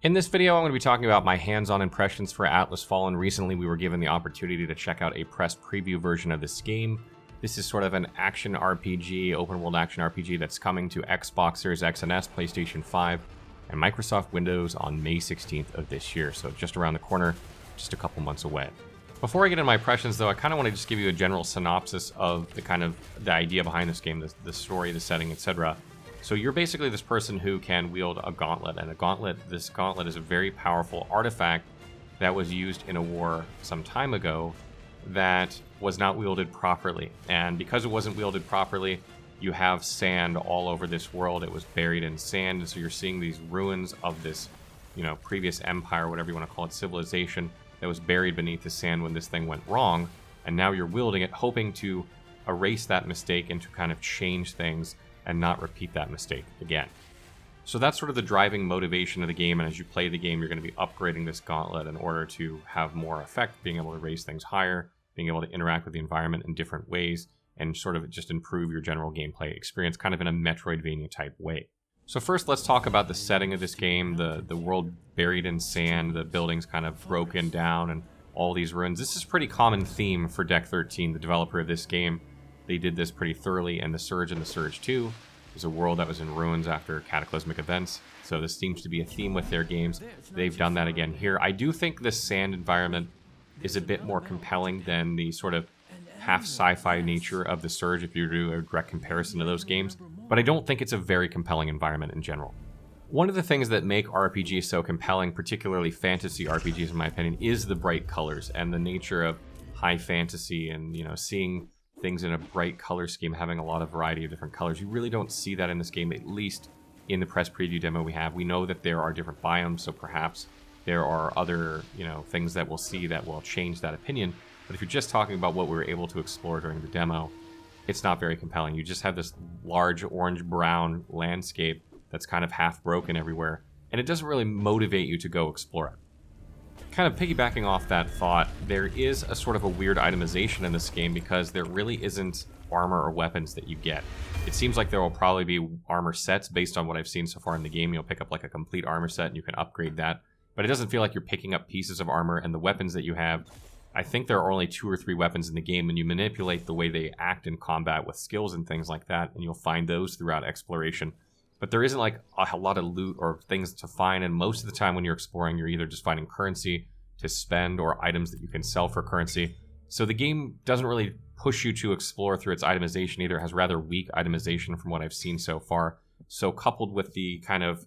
In this video, I'm going to be talking about my hands-on impressions for Atlas Fallen. Recently, we were given the opportunity to check out a press preview version of this game. This is sort of an action RPG, open-world action RPG that's coming to Xbox Series X and S, PlayStation 5, and Microsoft Windows on May 16th of this year, so just around the corner, just a couple months away. Before I get into my impressions, though, I kind of want to just give you a general synopsis of the idea behind this game, the story, the setting, etc. So you're basically this person who can wield a gauntlet, and this gauntlet is a very powerful artifact that was used in a war some time ago that was not wielded properly. And because it wasn't wielded properly, you have sand all over this world. It was buried in sand, and so you're seeing these ruins of this, previous empire, whatever you want to call it, civilization that was buried beneath the sand when this thing went wrong. And now you're wielding it, hoping to erase that mistake and to kind of change things and not repeat that mistake again. So that's sort of the driving motivation of the game, and as you play the game, you're going to be upgrading this gauntlet in order to have more effect, being able to raise things higher, being able to interact with the environment in different ways, and sort of just improve your general gameplay experience, kind of in a Metroidvania type way. So first, let's talk about the setting of this game, the world buried in sand, the buildings kind of broken down, and all these ruins. This is a pretty common theme for Deck 13, the developer of this game. They did this pretty thoroughly in The Surge and The Surge 2. It was a world that was in ruins after cataclysmic events, so this seems to be a theme with their games. They've done that again here. I do think this sand environment is a bit more compelling than the sort of half sci-fi nature of The Surge if you do a direct comparison to those games, but I don't think it's a very compelling environment in general. One of the things that make RPGs so compelling, particularly fantasy RPGs in my opinion, is the bright colors and the nature of high fantasy and, seeing things in a bright color scheme, having a lot of variety of different colors. You really don't see that in this game, at least in the press preview demo we have. We know that there are different biomes, so perhaps there are other, things that we'll see that will change that opinion. But if you're just talking about what we were able to explore during the demo, it's not very compelling. You just have this large orange-brown landscape that's kind of half broken everywhere, and it doesn't really motivate you to go explore it. Kind of piggybacking off that thought, there is a sort of a weird itemization in this game because there really isn't armor or weapons that you get. It seems like there will probably be armor sets based on what I've seen so far in the game. You'll pick up like a complete armor set and you can upgrade that, but it doesn't feel like you're picking up pieces of armor. And the weapons that you have, I think there are only 2 or 3 weapons in the game, and you manipulate the way they act in combat with skills and things like that, and you'll find those throughout exploration. But there isn't like a lot of loot or things to find, and most of the time when you're exploring, you're either just finding currency to spend or items that you can sell for currency. So the game doesn't really push you to explore through its itemization either. It has rather weak itemization from what I've seen so far. So coupled with the kind of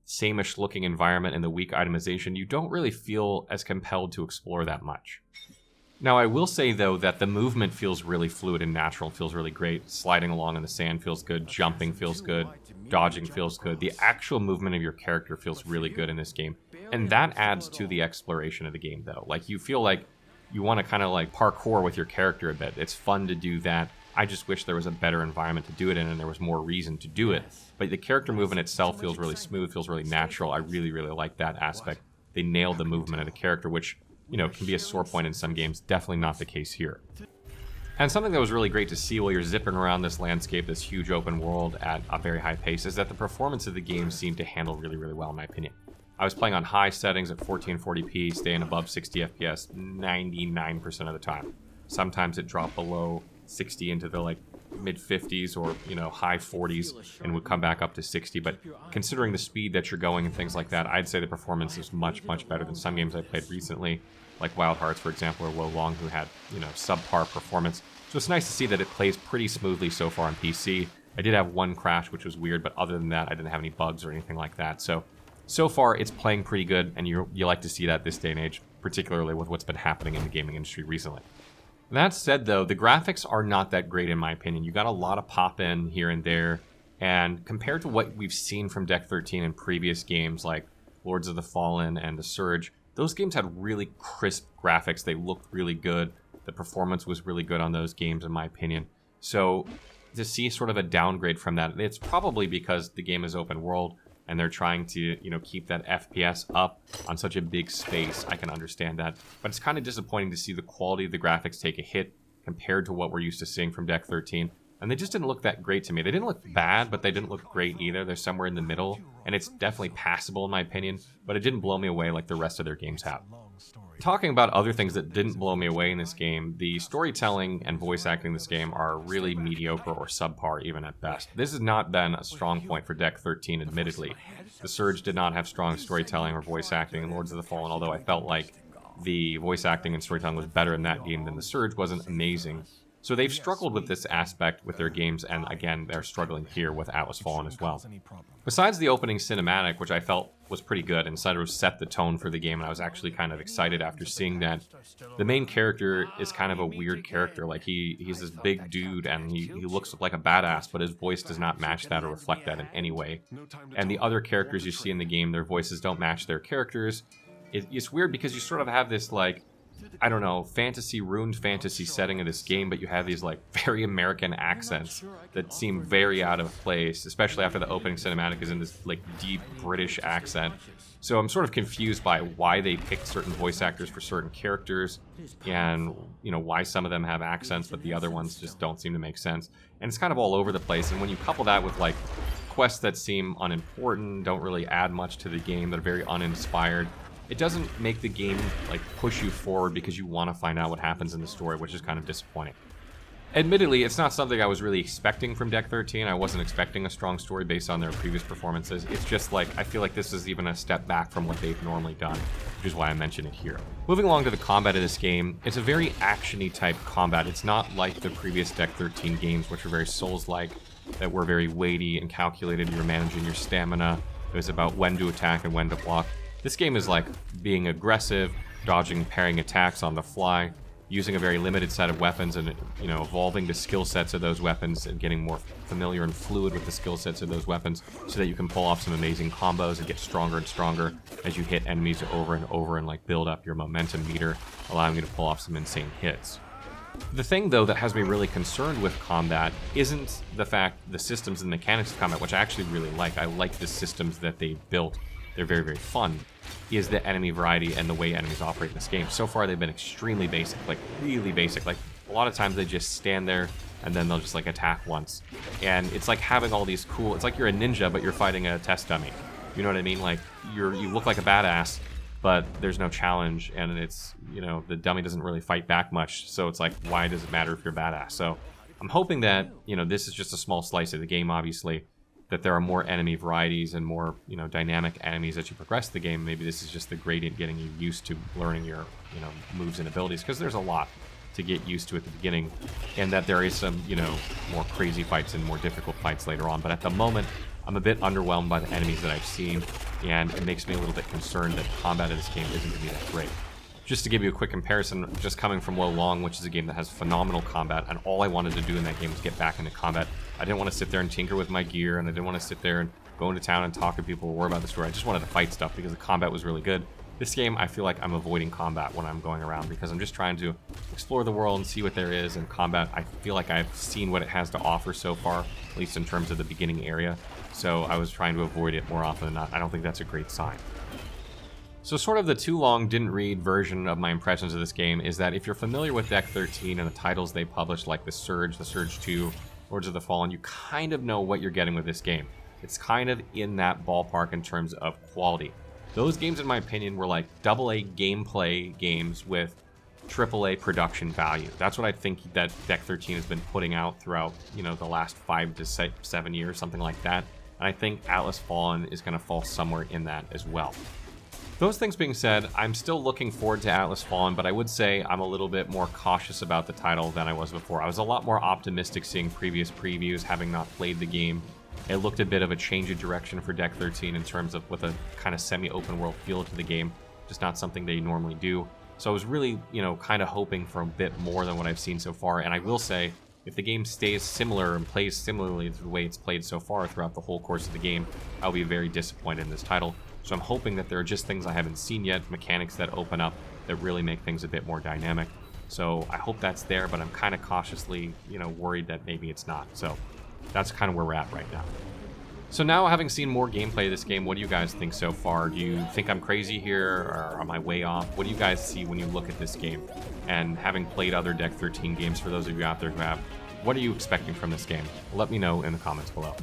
same-ish looking environment and the weak itemization, you don't really feel as compelled to explore that much. Now, I will say, though, that the movement feels really fluid and natural. It feels really great. Sliding along in the sand feels good. Jumping feels good. Dodging feels good. The actual movement of your character feels really good in this game. And that adds to the exploration of the game, though. Like, you feel like you want to kind of like parkour with your character a bit. It's fun to do that. I just wish there was a better environment to do it in and there was more reason to do it. But the character movement itself feels really smooth, feels really natural. I really, really like that aspect. They nailed the movement of the character, which can be a sore point in some games. Definitely not the case here. And something that was really great to see while you're zipping around this landscape, this huge open world at a very high pace, is that the performance of the game seemed to handle really, really well, in my opinion. I was playing on high settings at 1440p, staying above 60 FPS 99% of the time. Sometimes it dropped below 60 into the mid 50s or high 40s and would come back up to 60. But considering the speed that you're going and things like that, I'd say the performance is much, much better than some games I played recently, like Wild Hearts, for example, or Wo Long, who had subpar performance. So it's nice to see that it plays pretty smoothly so far on PC. I did have one crash, which was weird, but other than that, I didn't have any bugs or anything like that. So far, it's playing pretty good, and you like to see that this day and age, particularly with what's been happening in the gaming industry recently. That said, though, the graphics are not that great in my opinion. You got a lot of pop-in here and there, and compared to what we've seen from Deck 13 in previous games like Lords of the Fallen and The Surge, those games had really crisp graphics. They looked really good. The performance was really good on those games, in my opinion. So to see sort of a downgrade from that, it's probably because the game is open world, and they're trying to, keep that FPS up on such a big space. I can understand that. But it's kind of disappointing to see the quality of the graphics take a hit compared to what we're used to seeing from Deck 13. and they just didn't look that great to me. They didn't look bad, but they didn't look great either. They're somewhere in the middle, and it's definitely passable in my opinion, but it didn't blow me away like the rest of their games have. Talking about other things that didn't blow me away in this game, the storytelling and voice acting in this game are really mediocre or subpar even at best. This has not been a strong point for Deck 13, admittedly. The Surge did not have strong storytelling or voice acting in Lords of the Fallen, although I felt like the voice acting and storytelling was better in that game than the Surge wasn't amazing. So they've struggled with this aspect with their games, and again, they're struggling here with Atlas Fallen as well. Besides the opening cinematic, which I felt was pretty good and sort of set the tone for the game, and I was actually kind of excited after seeing that, the main character is kind of a weird character. Like, he's this big dude, and he looks like a badass, but his voice does not match that or reflect that in any way. And the other characters you see in the game, their voices don't match their characters. It's weird because you sort of have this, like, I don't know, ruined fantasy setting of this game, but you have these like very American accents that seem very out of place, especially after the opening cinematic is in this like deep British accent. So I'm sort of confused by why they picked certain voice actors for certain characters, and you know why some of them have accents but the other ones just don't seem to make sense. And it's kind of all over the place, and when you couple that with like quests that seem unimportant, don't really add much to the game, that are very uninspired, it doesn't make the game like push you forward because you want to find out what happens in the story, which is kind of disappointing. Admittedly, it's not something I was really expecting from Deck 13. I wasn't expecting a strong story based on their previous performances. It's just like, I feel like this is even a step back from what they've normally done, which is why I mention it here. Moving along to the combat of this game, it's a very action-y type combat. It's not like the previous Deck 13 games, which were very Souls-like, that were very weighty and calculated. You're managing your stamina. It was about when to attack and when to block. This game is like being aggressive, dodging and parrying attacks on the fly, using a very limited set of weapons and, you know, evolving the skill sets of those weapons and getting more familiar and fluid with the skill sets of those weapons so that you can pull off some amazing combos and get stronger and stronger as you hit enemies over and over and like build up your momentum meter, allowing you to pull off some insane hits. The thing, though, that has me really concerned with combat isn't the systems and mechanics of combat, which I actually really like. I like the systems that they built. They're very, very fun, is the enemy variety and the way enemies operate in this game. So far, they've been extremely basic, like really basic. Like a lot of times they just stand there and then they'll just like attack once. And it's like having all these cool, it's like you're a ninja, but you're fighting a test dummy. You know what I mean? Like you look like a badass, but there's no challenge, and it's, you know, the dummy doesn't really fight back much. So it's like, why does it matter if you're badass? So I'm hoping that, you know, this is just a small slice of the game, obviously, that there are more enemy varieties and more, you know, dynamic enemies as you progress the game. Maybe this is just the gradient getting you used to learning your, you know, moves and abilities, because there's a lot to get used to at the beginning, and that there is some, you know, more crazy fights and more difficult fights later on. But at the moment, I'm a bit underwhelmed by the enemies that I've seen, and it makes me a little bit concerned that combat in this game isn't going to be that great. Just to give you a quick comparison, just coming from Wo Long, which is a game that has phenomenal combat, and all I wanted to do in that game was get back into combat. I didn't want to sit there and tinker with my gear, and I didn't want to sit there and go into town and talk to people or worry about the story. I just wanted to fight stuff because the combat was really good. This game, I feel like I'm avoiding combat when I'm going around because I'm just trying to explore the world and see what there is. And combat, I feel like I've seen what it has to offer so far, at least in terms of the beginning area. So I was trying to avoid it more often than not. I don't think that's a great sign. So sort of the too long didn't read version of my impressions of this game is that if you're familiar with Deck 13 and the titles they published, like the Surge 2, Lords of the Fallen, you kind of know what you're getting with this game. It's kind of in that ballpark in terms of quality. Those games, in my opinion, were like AA gameplay games with AAA production value. That's what I think that Deck 13 has been putting out throughout, you know, the last 5 to 7 years, something like that. And I think Atlas Fallen is going to fall somewhere in that as well. Those things being said, I'm still looking forward to Atlas Fallen, but I would say I'm a little bit more cautious about the title than I was before. I was a lot more optimistic seeing previous previews, having not played the game. It looked a bit of a change of direction for Deck 13 in terms of with a kind of semi-open world feel to the game, just not something they normally do. So I was really, you know, kind of hoping for a bit more than what I've seen so far. And I will say, if the game stays similar and plays similarly to the way it's played so far throughout the whole course of the game, I'll be very disappointed in this title. So I'm hoping that there are just things I haven't seen yet, mechanics that open up that really make things a bit more dynamic. So I hope that's there, but I'm kind of cautiously, you know, worried that maybe it's not. So that's kind of where we're at right now. So now, having seen more gameplay of this game, what do you guys think so far? Do you think I'm crazy here, or am I way off? What do you guys see when you look at this game? And having played other Deck 13 games, for those of you out there who have, What are you expecting from this game? Let me know in the comments below.